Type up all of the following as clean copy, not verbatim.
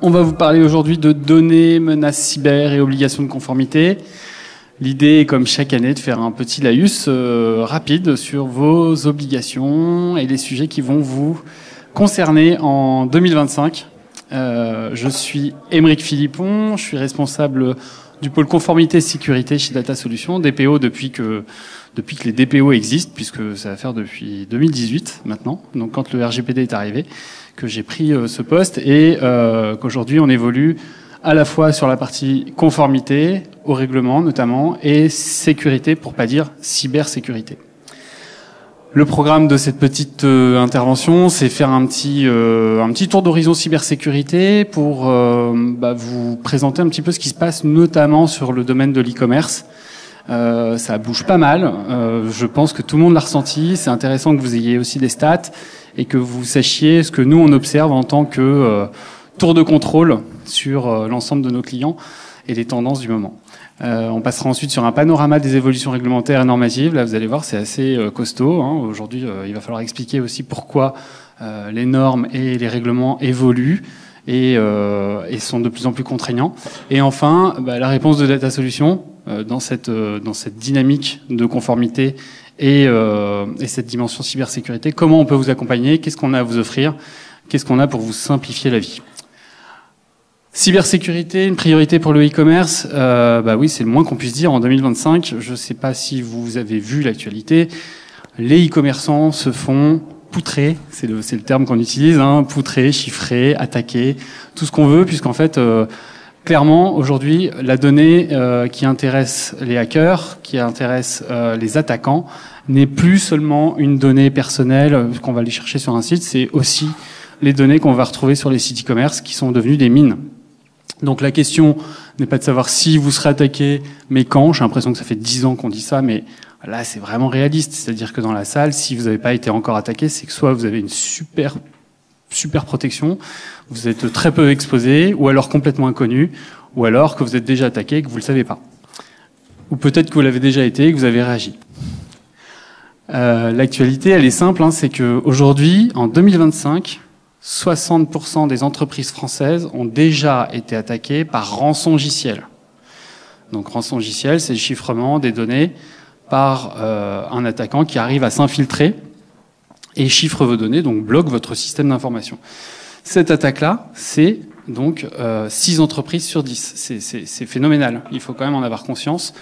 On va vous parler aujourd'hui de données, menaces cyber et obligations de conformité. L'idée est, comme chaque année, de faire un petit laïus rapide sur vos obligations et les sujets qui vont vous concerner en 2025. Je suis Aymeric Philippon, je suis responsable du pôle conformité et sécurité chez Data Solutions, DPO depuis que les DPO existent, puisque ça va faire depuis 2018 maintenant, donc quand le RGPD est arrivé, que j'ai pris ce poste et qu'aujourd'hui on évolue à la fois sur la partie conformité au règlement notamment et sécurité, pour pas dire cybersécurité. Le programme de cette petite intervention, c'est faire un petit tour d'horizon cybersécurité pour vous présenter un petit peu ce qui se passe notamment sur le domaine de l'e-commerce. Ça bouge pas mal, je pense que tout le monde l'a ressenti. C'est intéressant que vous ayez aussi des stats et que vous sachiez ce que nous on observe en tant que tour de contrôle sur l'ensemble de nos clients et les tendances du moment. On passera ensuite sur un panorama des évolutions réglementaires et normatives. Là, vous allez voir, c'est assez costaud. Aujourd'hui, il va falloir expliquer aussi pourquoi les normes et les règlements évoluent et sont de plus en plus contraignants. Et enfin, la réponse de Data Solutions dans cette dynamique de conformité et cette dimension cybersécurité. Comment on peut vous accompagner? Qu'est-ce qu'on a à vous offrir? Qu'est-ce qu'on a pour vous simplifier la vie? Cybersécurité, une priorité pour le e-commerce, oui, c'est le moins qu'on puisse dire en 2025. Je ne sais pas si vous avez vu l'actualité. Les e-commerçants se font poutrer, c'est le terme qu'on utilise, poutrer, chiffrer, attaquer, tout ce qu'on veut, puisqu'en fait, clairement, aujourd'hui, la donnée qui intéresse les hackers, qui intéresse les attaquants, n'est plus seulement une donnée personnelle qu'on va aller chercher sur un site, c'est aussi les données qu'on va retrouver sur les sites e-commerce qui sont devenus des mines. Donc la question n'est pas de savoir si vous serez attaqué, mais quand. J'ai l'impression que ça fait 10 ans qu'on dit ça, mais là c'est vraiment réaliste. C'est-à-dire que dans la salle, si vous n'avez pas été encore attaqué, c'est que soit vous avez une super protection, vous êtes très peu exposé, ou alors complètement inconnu, ou alors que vous êtes déjà attaqué et que vous ne le savez pas. Ou peut-être que vous l'avez déjà été et que vous avez réagi. L'actualité, elle est simple, c'est qu'aujourd'hui, en 2025, 60% des entreprises françaises ont déjà été attaquées par rançongiciel. Donc rançongiciel, c'est le chiffrement des données par un attaquant qui arrive à s'infiltrer et chiffre vos données, donc bloque votre système d'information. Cette attaque-là, c'est donc 6 entreprises sur 10. C'est phénoménal, il faut quand même en avoir conscience.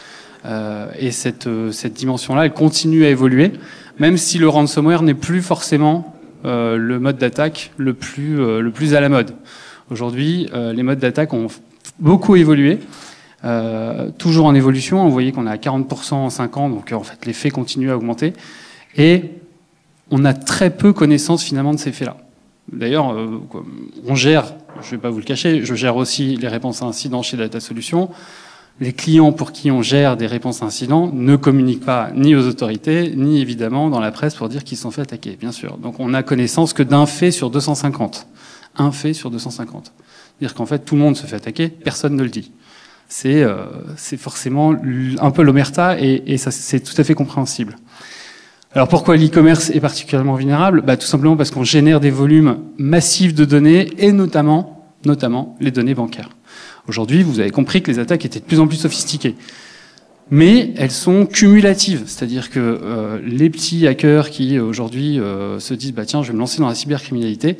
Et cette dimension-là, elle continue à évoluer, même si le ransomware n'est plus forcément le mode d'attaque le plus à la mode. Aujourd'hui, les modes d'attaque ont beaucoup évolué, toujours en évolution. Vous voyez qu'on est à 40% en 5 ans, donc en fait l'effet continue à augmenter. Et on a très peu connaissance finalement de ces faits-là. D'ailleurs, on gère, je ne vais pas vous le cacher, je gère aussi les réponses à incidents chez Data Solutions. Les clients pour qui on gère des réponses à incidents ne communiquent pas ni aux autorités, ni évidemment dans la presse pour dire qu'ils se sont fait attaquer, bien sûr. Donc on n'a connaissance que d'un fait sur 250. Un fait sur 250. C'est-à-dire qu'en fait tout le monde se fait attaquer, personne ne le dit. C'est forcément un peu l'omerta et ça c'est tout à fait compréhensible. Alors pourquoi l'e-commerce est particulièrement vulnérable? Tout simplement parce qu'on génère des volumes massifs de données et notamment les données bancaires. Aujourd'hui, vous avez compris que les attaques étaient de plus en plus sophistiquées. Mais elles sont cumulatives. C'est-à-dire que les petits hackers qui, aujourd'hui, se disent « tiens, je vais me lancer dans la cybercriminalité »,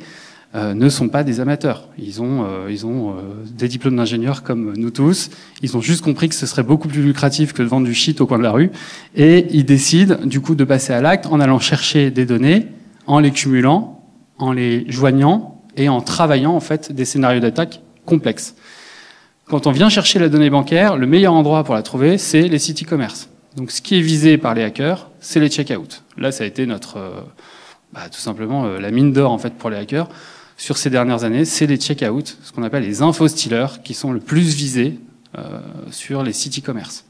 ne sont pas des amateurs. Ils ont des diplômes d'ingénieurs comme nous tous. Ils ont juste compris que ce serait beaucoup plus lucratif que de vendre du shit au coin de la rue. Et ils décident, du coup, de passer à l'acte en allant chercher des données, en les cumulant, en les joignant et en travaillant, en fait, des scénarios d'attaque complexes. Quand on vient chercher la donnée bancaire, le meilleur endroit pour la trouver, c'est les sites e-commerce. Donc ce qui est visé par les hackers, c'est les check-out. Là, ça a été notre, tout simplement, la mine d'or en fait pour les hackers. Sur ces dernières années, c'est les check-out, ce qu'on appelle les info-stealers, qui sont le plus visés sur les sites e-commerce.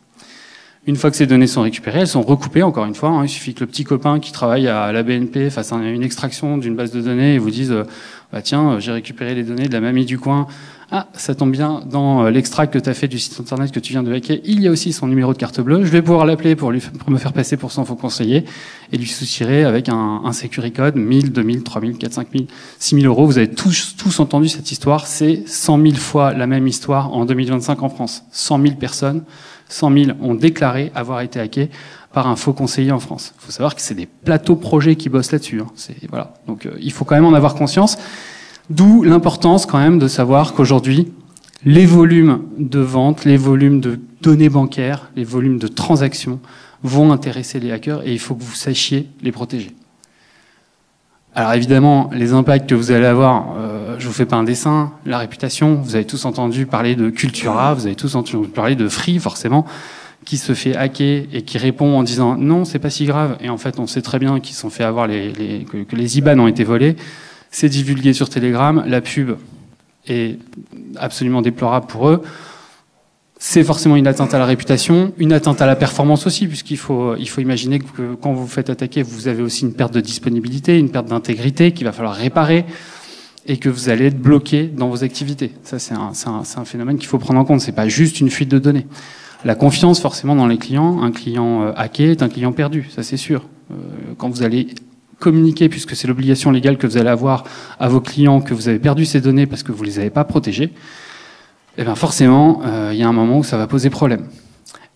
Une fois que ces données sont récupérées, elles sont recoupées, encore une fois. Il suffit que le petit copain qui travaille à la BNP fasse une extraction d'une base de données et vous dise tiens, j'ai récupéré les données de la mamie du coin Ah, ça tombe bien, dans l'extract que tu as fait du site internet que tu viens de hacker, il y a aussi son numéro de carte bleue. Je vais pouvoir l'appeler pour me faire passer pour son faux conseiller et lui soutirer avec un security code 1000, 2000, 3000, 4, 5000, 6000 euros. Vous avez tous entendu cette histoire. C'est 100 000 fois la même histoire en 2025 en France. 100 000 personnes, 100 000 ont déclaré avoir été hackés par un faux conseiller en France. Il faut savoir que c'est des plateaux projets qui bossent là-dessus. Voilà. Donc il faut quand même en avoir conscience. D'où l'importance quand même de savoir qu'aujourd'hui, les volumes de vente, les volumes de données bancaires, les volumes de transactions vont intéresser les hackers et il faut que vous sachiez les protéger. Alors évidemment, les impacts que vous allez avoir, je vous fais pas un dessin, la réputation, vous avez tous entendu parler de Cultura, vous avez tous entendu parler de Free forcément, qui se fait hacker et qui répond en disant non, c'est pas si grave, et en fait on sait très bien qu'ils se sont fait avoir que les IBAN ont été volés. C'est divulgué sur Telegram, la pub est absolument déplorable pour eux. C'est forcément une atteinte à la réputation, une atteinte à la performance aussi, puisqu'il faut imaginer que quand vous vous faites attaquer, vous avez aussi une perte de disponibilité, une perte d'intégrité qu'il va falloir réparer et que vous allez être bloqué dans vos activités. Ça, c'est un phénomène qu'il faut prendre en compte. C'est pas juste une fuite de données. La confiance, forcément, dans les clients. Un client hacké est un client perdu, ça c'est sûr. Quand vous allez communiquer, puisque c'est l'obligation légale que vous allez avoir à vos clients, que vous avez perdu ces données parce que vous les avez pas protégées, eh bien forcément, il y a un moment où ça va poser problème.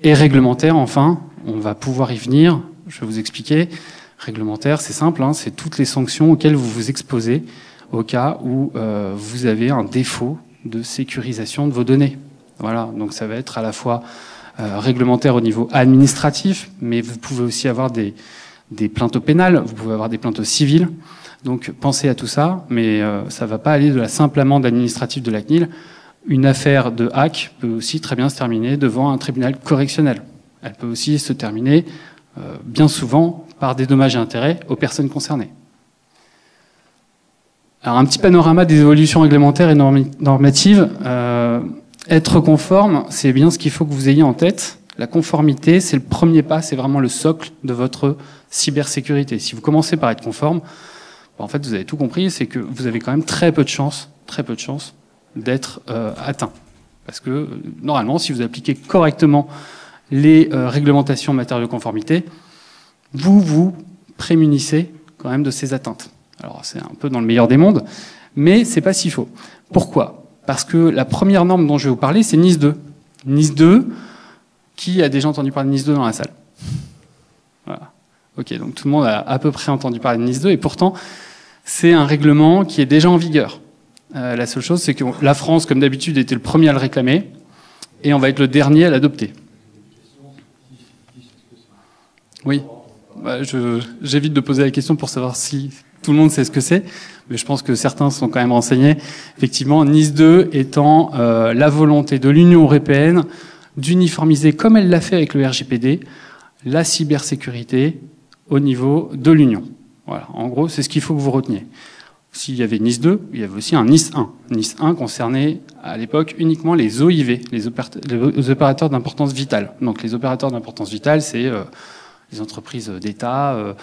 Et réglementaire, enfin, on va pouvoir y venir, je vais vous expliquer. Réglementaire, c'est simple, hein, c'est toutes les sanctions auxquelles vous vous exposez au cas où vous avez un défaut de sécurisation de vos données. Voilà, donc ça va être à la fois réglementaire au niveau administratif, mais vous pouvez aussi avoir des plaintes au pénal, vous pouvez avoir des plaintes au civil. Donc pensez à tout ça, mais ça ne va pas aller de la simple amende administrative de la CNIL. Une affaire de hack peut aussi très bien se terminer devant un tribunal correctionnel. Elle peut aussi se terminer bien souvent par des dommages et intérêts aux personnes concernées. Alors un petit panorama des évolutions réglementaires et normatives. Être conforme, c'est bien ce qu'il faut que vous ayez en tête. La conformité, c'est le premier pas, c'est vraiment le socle de votre cybersécurité. Si vous commencez par être conforme, en fait, vous avez tout compris, c'est que vous avez quand même très peu de chances d'être atteint. Parce que, normalement, si vous appliquez correctement les réglementations en matière de conformité, vous vous prémunissez quand même de ces atteintes. Alors, c'est un peu dans le meilleur des mondes, mais c'est pas si faux. Pourquoi ? Parce que la première norme dont je vais vous parler, c'est NIS 2. NIS 2, qui a déjà entendu parler de NIS 2 dans la salle ? Voilà. Ok, donc tout le monde a à peu près entendu parler de NIS 2, et pourtant, c'est un règlement qui est déjà en vigueur. La seule chose, c'est que la France, comme d'habitude, était le premier à le réclamer, et on va être le dernier à l'adopter. Oui, j'évite de poser la question pour savoir si tout le monde sait ce que c'est, mais je pense que certains sont quand même renseignés. Effectivement, NIS 2 étant la volonté de l'Union européenne d'uniformiser, comme elle l'a fait avec le RGPD, la cybersécurité au niveau de l'Union. Voilà, en gros, c'est ce qu'il faut que vous reteniez. S'il y avait NIS 2, il y avait aussi un NIS 1. NIS 1 concernait à l'époque uniquement les OIV, les opérateurs d'importance vitale. Donc les opérateurs d'importance vitale, c'est les entreprises d'État,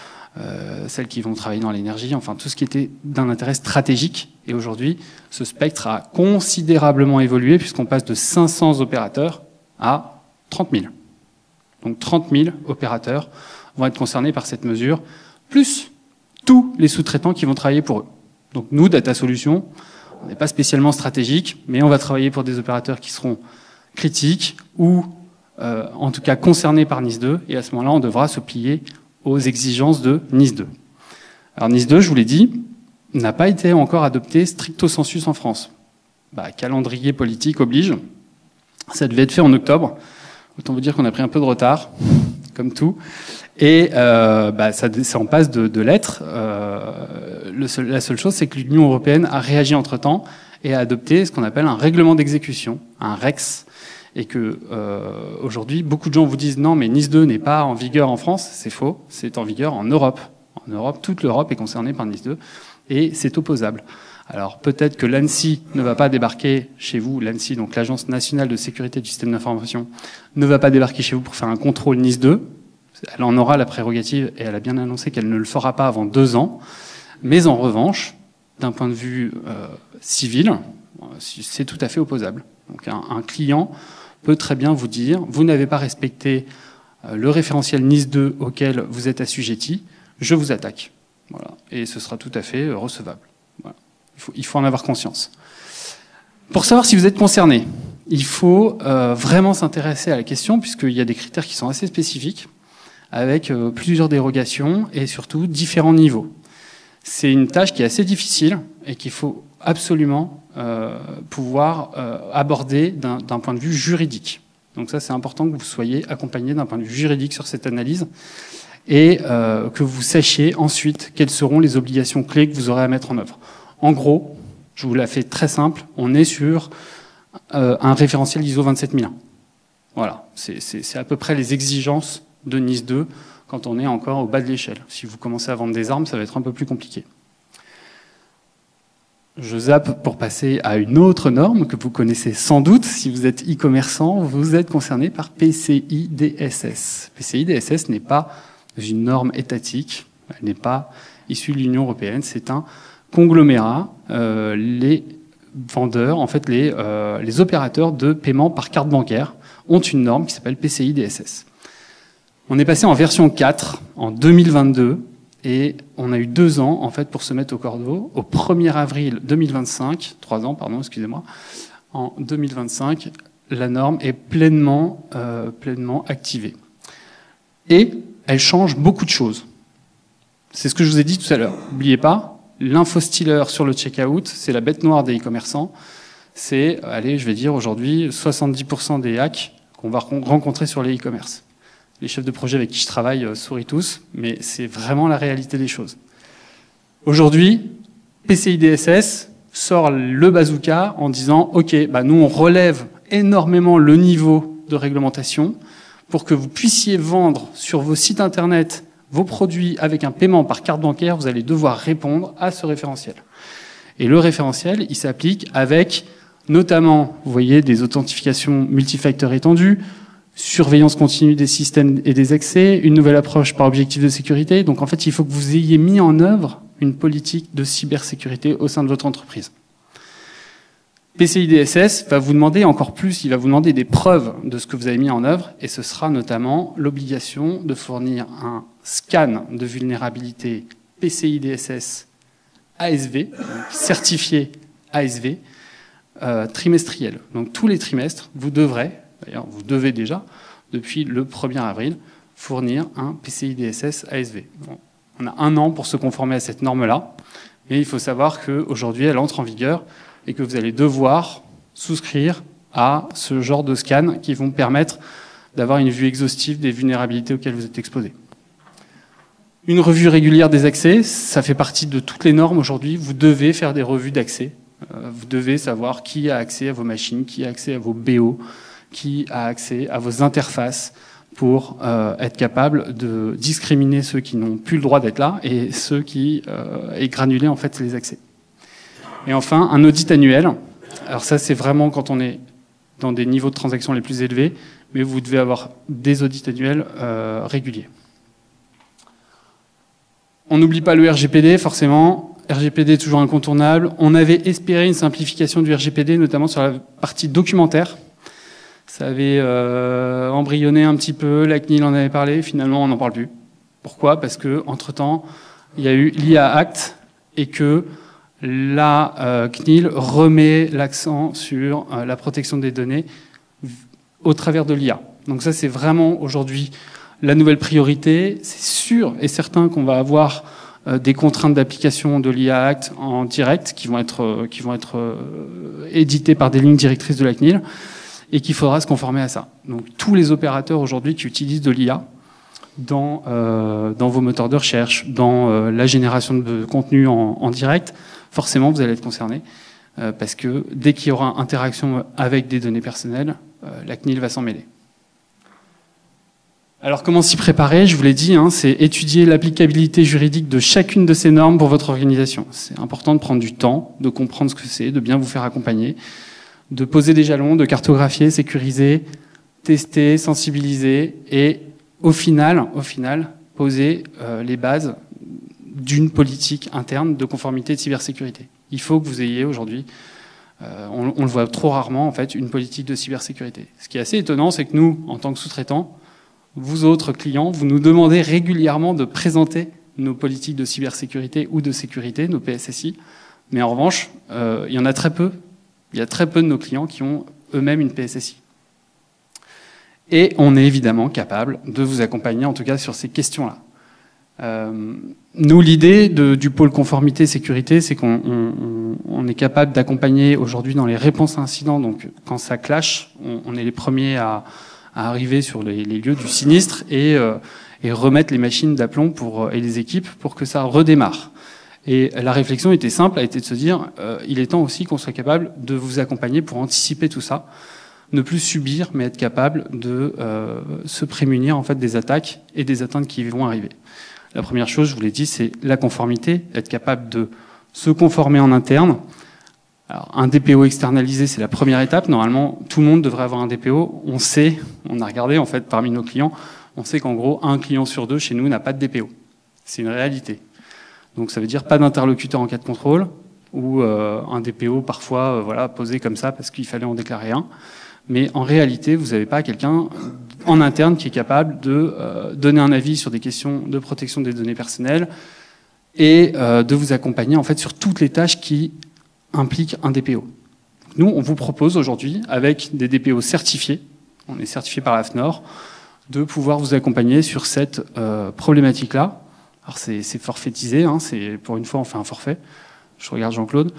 celles qui vont travailler dans l'énergie, enfin tout ce qui était d'un intérêt stratégique. Et aujourd'hui, ce spectre a considérablement évolué puisqu'on passe de 500 opérateurs à 30 000. Donc 30 000 opérateurs vont être concernés par cette mesure, plus tous les sous-traitants qui vont travailler pour eux. Donc nous, Data Solutions, on n'est pas spécialement stratégique, mais on va travailler pour des opérateurs qui seront critiques ou en tout cas concernés par NIS 2, et à ce moment-là, on devra se plier aux exigences de NIS 2. Alors NIS 2, je vous l'ai dit, n'a pas été encore adopté stricto sensus en France. Calendrier politique oblige. Ça devait être fait en octobre. Autant vous dire qu'on a pris un peu de retard, comme tout. Et ça en passe de l'être. La seule chose, c'est que l'Union européenne a réagi entre-temps et a adopté ce qu'on appelle un règlement d'exécution, un REX. Et que aujourd'hui, beaucoup de gens vous disent non, mais NIS 2 n'est pas en vigueur en France. C'est faux, c'est en vigueur en Europe. En Europe, toute l'Europe est concernée par NIS 2 et c'est opposable. Alors peut-être que l'ANSSI ne va pas débarquer chez vous, l'ANSSI, donc l'Agence nationale de sécurité du système d'information, ne va pas débarquer chez vous pour faire un contrôle NIS 2. Elle en aura la prérogative et elle a bien annoncé qu'elle ne le fera pas avant 2 ans. Mais en revanche, d'un point de vue civil, C'est tout à fait opposable. Donc un client peut très bien vous dire, vous n'avez pas respecté le référentiel NIS 2 auquel vous êtes assujetti, je vous attaque. Voilà. Et ce sera tout à fait recevable. Voilà. Il faut en avoir conscience. Pour savoir si vous êtes concerné, il faut vraiment s'intéresser à la question, puisqu'il y a des critères qui sont assez spécifiques, avec plusieurs dérogations et surtout différents niveaux. C'est une tâche qui est assez difficile et qu'il faut absolument pouvoir aborder d'un point de vue juridique. Donc ça, c'est important que vous soyez accompagné d'un point de vue juridique sur cette analyse et que vous sachiez ensuite quelles seront les obligations clés que vous aurez à mettre en œuvre. En gros, je vous la fais très simple, on est sur un référentiel ISO 27001. Voilà, c'est à peu près les exigences de NIS 2 quand on est encore au bas de l'échelle. Si vous commencez à vendre des armes, ça va être un peu plus compliqué. Je zappe pour passer à une autre norme que vous connaissez sans doute. Si vous êtes e-commerçant, vous êtes concerné par PCI DSS. PCI DSS n'est pas une norme étatique, elle n'est pas issue de l'Union européenne, c'est un conglomérat. Les vendeurs, en fait les opérateurs de paiement par carte bancaire ont une norme qui s'appelle PCI DSS. On est passé en version 4 en 2022 et on a eu 2 ans en fait pour se mettre au cordeau. Au 1er avril 2025, 3 ans pardon, excusez-moi, en 2025, la norme est pleinement activée. Et elle change beaucoup de choses. C'est ce que je vous ai dit tout à l'heure. N'oubliez pas, l'info-stealer sur le checkout, c'est la bête noire des e-commerçants. C'est, allez, je vais dire aujourd'hui, 70% des hacks qu'on va rencontrer sur les e-commerce. Les chefs de projet avec qui je travaille sourient tous, mais c'est vraiment la réalité des choses. Aujourd'hui, PCI DSS sort le bazooka en disant « Ok, nous on relève énormément le niveau de réglementation pour que vous puissiez vendre sur vos sites internet vos produits avec un paiement par carte bancaire, vous allez devoir répondre à ce référentiel. » Et le référentiel, il s'applique avec notamment, vous voyez, des authentifications multifacteurs étendues, surveillance continue des systèmes et des accès, une nouvelle approche par objectif de sécurité. Donc en fait, il faut que vous ayez mis en œuvre une politique de cybersécurité au sein de votre entreprise. PCI DSS va vous demander encore plus, il va vous demander des preuves de ce que vous avez mis en œuvre, et ce sera notamment l'obligation de fournir un scan de vulnérabilité PCI DSS ASV, donc certifié ASV, trimestriel. Donc tous les trimestres, vous devrez, d'ailleurs vous devez déjà, depuis le 1er avril, fournir un PCI DSS ASV. Bon, on a 1 an pour se conformer à cette norme-là, mais il faut savoir qu'aujourd'hui elle entre en vigueur et que vous allez devoir souscrire à ce genre de scans qui vont permettre d'avoir une vue exhaustive des vulnérabilités auxquelles vous êtes exposé. Une revue régulière des accès, ça fait partie de toutes les normes aujourd'hui. Vous devez faire des revues d'accès. Vous devez savoir qui a accès à vos machines, qui a accès à vos BO, qui a accès à vos interfaces pour être capable de discriminer ceux qui n'ont plus le droit d'être là et ceux qui granuler en fait les accès. Et enfin, un audit annuel. Alors ça, c'est vraiment quand on est dans des niveaux de transactions les plus élevés, mais vous devez avoir des audits annuels réguliers. On n'oublie pas le RGPD, forcément. RGPD est toujours incontournable. On avait espéré une simplification du RGPD, notamment sur la partie documentaire. Ça avait embryonné un petit peu, la CNIL en avait parlé, finalement on n'en parle plus. Pourquoi ? Parce que entre-temps, il y a eu l'IA Act et que la CNIL remet l'accent sur la protection des données au travers de l'IA. Donc ça, c'est vraiment aujourd'hui la nouvelle priorité. C'est sûr et certain qu'on va avoir des contraintes d'application de l'IA Act en direct qui vont être éditées par des lignes directrices de la CNIL et qu'il faudra se conformer à ça. Donc tous les opérateurs aujourd'hui qui utilisent de l'IA dans vos moteurs de recherche, dans la génération de contenu en direct, forcément vous allez être concernés parce que dès qu'il y aura interaction avec des données personnelles, la CNIL va s'en mêler. Alors comment s'y préparer ? Je vous l'ai dit, c'est étudier l'applicabilité juridique de chacune de ces normes pour votre organisation. C'est important de prendre du temps, de comprendre ce que c'est, de bien vous faire accompagner, de poser des jalons, de cartographier, sécuriser, tester, sensibiliser et au final poser les bases d'une politique interne de conformité et de cybersécurité. Il faut que vous ayez aujourd'hui On le voit trop rarement, en fait, une politique de cybersécurité. Ce qui est assez étonnant, c'est que nous, en tant que sous-traitants, vous autres clients, vous nous demandez régulièrement de présenter nos politiques de cybersécurité ou de sécurité, nos PSSI. Mais en revanche, il y en a très peu. Il y a très peu de nos clients qui ont eux-mêmes une PSSI. Et on est évidemment capable de vous accompagner, en tout cas, sur ces questions-là. Nous, l'idée du pôle conformité sécurité, c'est qu'on est capable d'accompagner aujourd'hui dans les réponses à incidents. Donc, quand ça clash, on est les premiers à arriver sur les lieux du sinistre et remettre les machines d'aplomb et les équipes pour que ça redémarre. Et la réflexion était simple, a été de se dire, il est temps aussi qu'on soit capable de vous accompagner pour anticiper tout ça, ne plus subir, mais être capable de se prémunir en fait des attaques et des atteintes qui vont arriver. La première chose, je vous l'ai dit, c'est la conformité, être capable de se conformer en interne. Alors, un DPO externalisé, c'est la première étape. Normalement, tout le monde devrait avoir un DPO. On sait, on a regardé en fait parmi nos clients, on sait qu'en gros, un client sur deux chez nous n'a pas de DPO. C'est une réalité. Donc ça veut dire pas d'interlocuteur en cas de contrôle, ou un DPO parfois voilà, posé comme ça parce qu'il fallait en déclarer un. Mais en réalité, vous n'avez pas quelqu'un en interne qui est capable de donner un avis sur des questions de protection des données personnelles et de vous accompagner en fait sur toutes les tâches qui impliquent un DPO. Nous, on vous propose aujourd'hui, avec des DPO certifiés, on est certifié par l'AFNOR, de pouvoir vous accompagner sur cette problématique-là. Alors c'est forfaitisé, hein, pour une fois on fait un forfait. Je regarde Jean-Claude.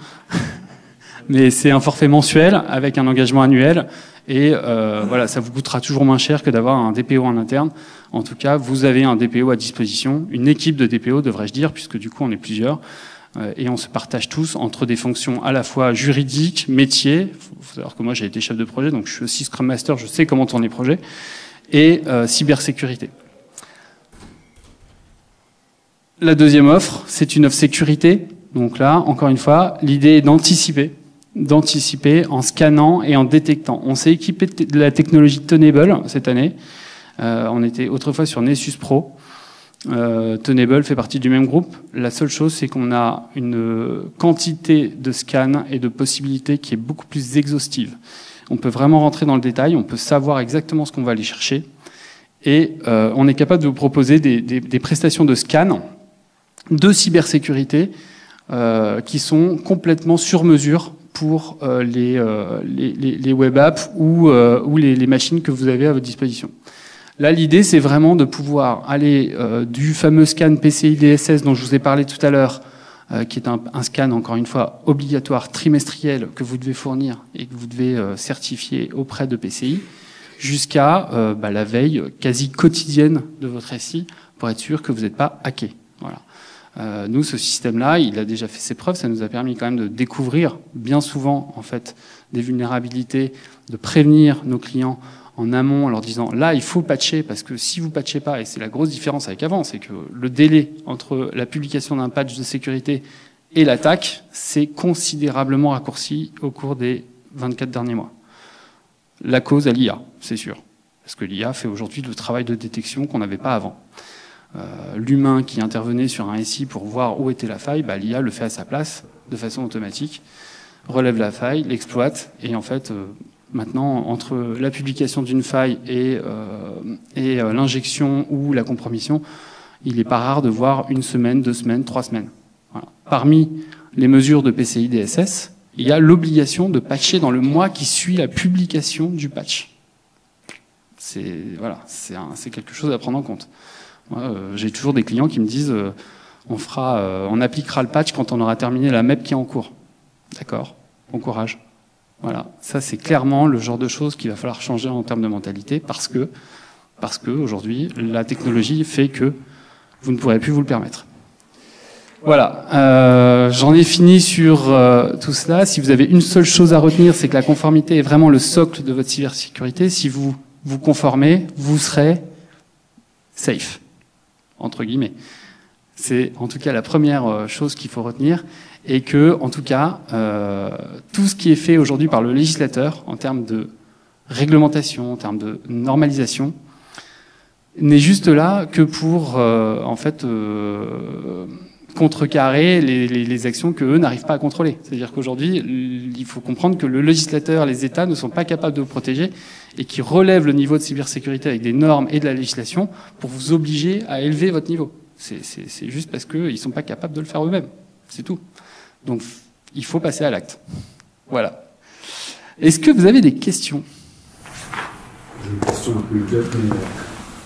Mais c'est un forfait mensuel avec un engagement annuel. Et voilà, ça vous coûtera toujours moins cher que d'avoir un DPO en interne. En tout cas, vous avez un DPO à disposition, une équipe de DPO, devrais-je dire, puisque du coup, on est plusieurs. Et on se partage tous entre des fonctions à la fois juridiques, métiers. Il faut savoir que moi, j'ai été chef de projet, donc je suis aussi Scrum Master, je sais comment tourner projet. Et cybersécurité. La deuxième offre, c'est une offre sécurité. Donc là, encore une fois, l'idée est d'anticiper en scannant et en détectant. On s'est équipé de la technologie Tenable cette année. On était autrefois sur Nessus Pro. Tenable fait partie du même groupe. La seule chose, c'est qu'on a une quantité de scans et de possibilités qui est beaucoup plus exhaustive. On peut vraiment rentrer dans le détail, on peut savoir exactement ce qu'on va aller chercher. Et on est capable de vous proposer des prestations de scan, de cybersécurité, qui sont complètement sur mesure pour les web apps ou les machines que vous avez à votre disposition. Là, l'idée, c'est vraiment de pouvoir aller du fameux scan PCI DSS dont je vous ai parlé tout à l'heure, qui est un scan, encore une fois, obligatoire, trimestriel, que vous devez fournir et que vous devez certifier auprès de PCI, jusqu'à la veille quasi quotidienne de votre SI pour être sûr que vous n'êtes pas hacké. Voilà. Nous, ce système-là, il a déjà fait ses preuves. Ça nous a permis quand même de découvrir bien souvent, en fait, des vulnérabilités, de prévenir nos clients en amont en leur disant là, il faut patcher parce que si vous patchez pas, et c'est la grosse différence avec avant, c'est que le délai entre la publication d'un patch de sécurité et l'attaque, c'est considérablement raccourci au cours des 24 derniers mois. La cause à l'IA, c'est sûr, parce que l'IA fait aujourd'hui le travail de détection qu'on n'avait pas avant. L'humain qui intervenait sur un SI pour voir où était la faille, l'IA le fait à sa place, de façon automatique, relève la faille, l'exploite, et en fait, maintenant, entre la publication d'une faille et l'injection ou la compromission, il n'est pas rare de voir 1 semaine, 2 semaines, 3 semaines. Voilà. Parmi les mesures de PCI DSS, il y a l'obligation de patcher dans le mois qui suit la publication du patch. C'est quelque chose à prendre en compte. Moi, j'ai toujours des clients qui me disent on appliquera le patch quand on aura terminé la MEP qui est en cours. D'accord, bon courage. Voilà, ça c'est clairement le genre de choses qu'il va falloir changer en termes de mentalité parce que aujourd'hui la technologie fait que vous ne pourrez plus vous le permettre. Voilà, j'en ai fini sur tout cela. Si vous avez une seule chose à retenir, c'est que la conformité est vraiment le socle de votre cybersécurité. Si vous vous conformez, vous serez safe, entre guillemets. C'est en tout cas la première chose qu'il faut retenir. Et que, en tout cas, tout ce qui est fait aujourd'hui par le législateur en termes de réglementation, en termes de normalisation, n'est juste là que pour, contrecarrer les actions qu'eux n'arrivent pas à contrôler. C'est-à-dire qu'aujourd'hui, il faut comprendre que le législateur, les États ne sont pas capables de vous protéger et qui relèvent le niveau de cybersécurité avec des normes et de la législation pour vous obliger à élever votre niveau. C'est juste parce qu'ils ne sont pas capables de le faire eux-mêmes. C'est tout. Donc, il faut passer à l'acte. Voilà. Est-ce que vous avez des questions? J'ai une question un peu idiote, mais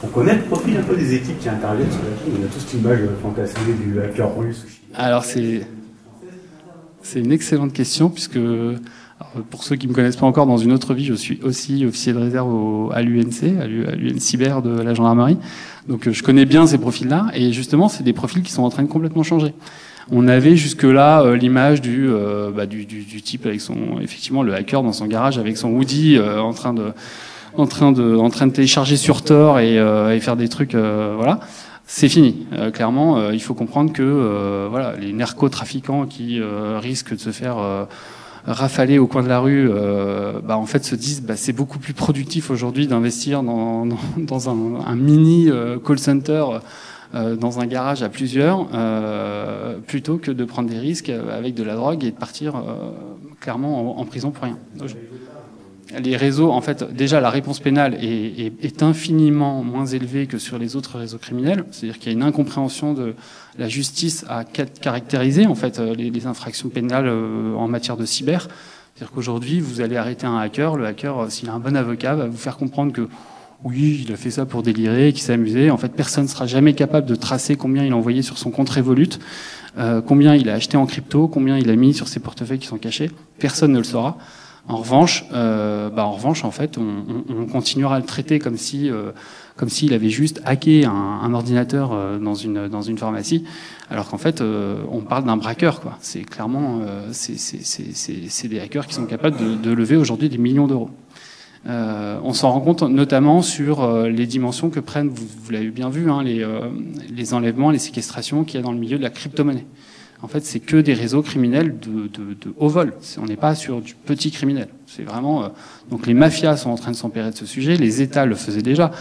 on connaît le profil un peu des équipes qui interviennent sur la chaîne. On a tous l'image fantasmée du hacker russe. Alors, c'est une excellente question, puisque pour ceux qui ne me connaissent pas encore, dans une autre vie, je suis aussi officier de réserve à l'UNC, à l'UN Cyber de la gendarmerie. Donc je connais bien ces profils-là, et justement, c'est des profils qui sont en train de complètement changer. On avait jusque-là l'image du type avec effectivement le hacker dans son garage avec son hoodie en train de télécharger sur Tor et faire des trucs, voilà. C'est fini. Clairement, il faut comprendre que les narcotrafiquants qui risquent de se faire rafaler au coin de la rue, en fait se disent c'est beaucoup plus productif aujourd'hui d'investir dans un mini call center dans un garage à plusieurs plutôt que de prendre des risques avec de la drogue et de partir clairement en prison pour rien. Les réseaux, en fait, déjà la réponse pénale est infiniment moins élevée que sur les autres réseaux criminels. C'est-à-dire qu'il y a une incompréhension de la justice à caractériser en fait les infractions pénales en matière de cyber. C'est-à-dire qu'aujourd'hui, vous allez arrêter un hacker. Le hacker, s'il a un bon avocat, va vous faire comprendre que oui, il a fait ça pour délirer, qu'il s'est amusé. En fait, personne ne sera jamais capable de tracer combien il a envoyé sur son compte Revolut, combien il a acheté en crypto, combien il a mis sur ses portefeuilles qui sont cachés. Personne ne le saura. En revanche, en fait, on continuera à le traiter comme s'il avait juste hacké un ordinateur dans une pharmacie, alors qu'en fait, on parle d'un braqueur, quoi. C'est clairement, c'est des hackers qui sont capables de lever aujourd'hui des millions d'euros. On s'en rend compte notamment sur les dimensions que prennent, vous l'avez bien vu, hein, les enlèvements, les séquestrations qu'il y a dans le milieu de la crypto-monnaie. En fait, c'est que des réseaux criminels de haut vol. On n'est pas sur du petit criminel. C'est vraiment. Donc les mafias sont en train de s'emparer de ce sujet. Les États le faisaient déjà.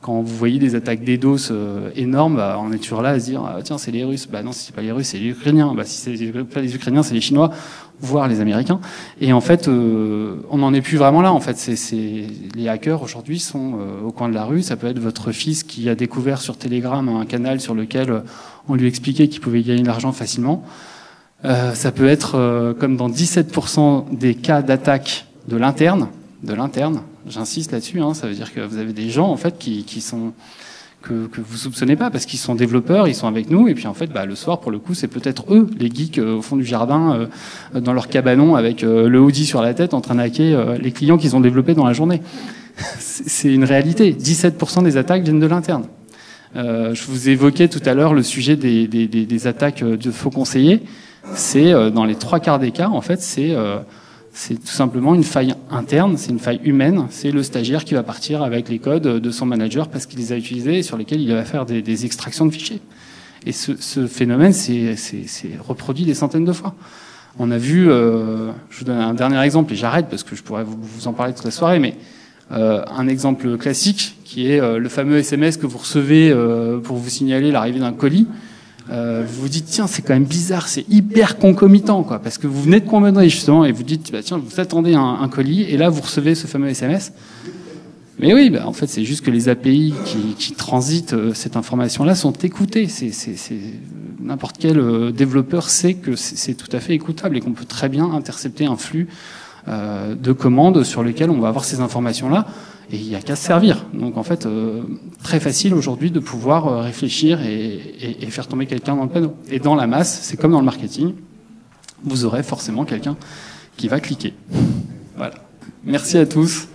Quand vous voyez des attaques DDoS énormes, on est toujours là à se dire tiens, c'est les Russes. Non, si c'est pas les Russes, c'est les Ukrainiens. Si c'est pas les Ukrainiens, c'est les Chinois, voire les Américains. Et en fait, on n'en est plus vraiment là. En fait, les hackers aujourd'hui sont au coin de la rue. Ça peut être votre fils qui a découvert sur Telegram un canal sur lequel on lui expliquait qu'il pouvait gagner de l'argent facilement. Ça peut être comme dans 17% des cas d'attaque de l'interne. J'insiste là-dessus. Ça veut dire que vous avez des gens en fait qui sont que vous soupçonnez pas parce qu'ils sont développeurs, ils sont avec nous et puis en fait le soir pour le coup c'est peut-être eux les geeks au fond du jardin dans leur cabanon avec le hoodie sur la tête en train de hacker les clients qu'ils ont développés dans la journée. C'est une réalité. 17% des attaques viennent de l'interne. Je vous évoquais tout à l'heure le sujet des attaques de faux conseillers. C'est dans les 3/4 des cas, en fait, c'est tout simplement une faille interne, c'est une faille humaine. C'est le stagiaire qui va partir avec les codes de son manager parce qu'il les a utilisés et sur lesquels il va faire des extractions de fichiers. Et ce phénomène c'est reproduit des centaines de fois. On a vu, je vous donne un dernier exemple et j'arrête parce que je pourrais vous en parler toute la soirée, mais un exemple classique qui est le fameux SMS que vous recevez pour vous signaler l'arrivée d'un colis. Vous vous dites tiens c'est quand même bizarre, c'est hyper concomitant quoi, parce que vous venez de commander justement et vous dites tiens vous attendez un colis et là vous recevez ce fameux SMS. Mais oui, en fait c'est juste que les API qui transitent cette information-là sont écoutées. C'est n'importe quel développeur sait que c'est tout à fait écoutable et qu'on peut très bien intercepter un flux de commandes sur lesquelles on va avoir ces informations-là. Et il n'y a qu'à se servir. Donc en fait, très facile aujourd'hui de pouvoir réfléchir et faire tomber quelqu'un dans le panneau. Et dans la masse, c'est comme dans le marketing, vous aurez forcément quelqu'un qui va cliquer. Voilà. Merci à tous.